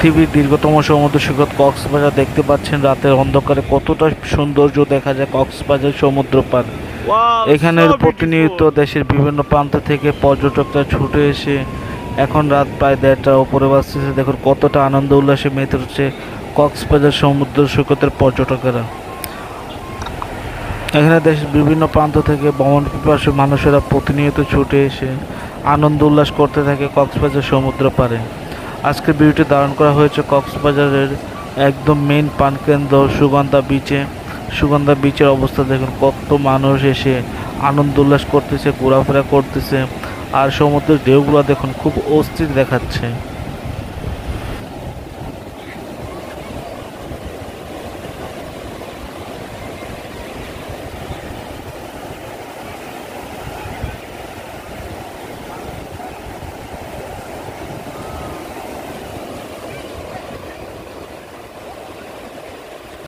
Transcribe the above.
পৃথিবীর দীর্ঘতম সমুদ্র সৈকত কক্সবাজার দেখতে পাচ্ছেন। রাতের অন্ধকারে কতটা সৌন্দর্য দেখা যায় কক্সবাজার সমুদ্র পার। এখানের প্রতিনিয়ত দেশের বিভিন্ন প্রান্ত থেকে পর্যটকরা ছুটে এসে এখন রাত প্রায় 1:30টার উপরে বাজতেছে। দেখুন কতটা আনন্দ উল্লাসে মেতে হচ্ছে কক্সবাজার সমুদ্র সৈকতের পর্যটকেরা। এখানে দেশের বিভিন্ন প্রান্ত থেকে ভ্রমণ পিপাসু মানুষেরা প্রতিনিয়ত ছুটে এসে আনন্দ উল্লাস করতে থাকে কক্সবাজার সমুদ্র পাড়ে। আজকের ভিডিওটি ধারণ করা হয়েছে কক্সবাজারের একদম মেইন প্রাণকেন্দ্র সুগন্ধা বিচে। সুগন্ধা বিচের অবস্থা দেখুন, কত মানুষ এসে আনন্দ উল্লাস করতেছে, ঘোরাফেরা করতেছে, আর সমুদ্রের ঢেউগুলো দেখুন খুব অস্থির দেখাচ্ছে।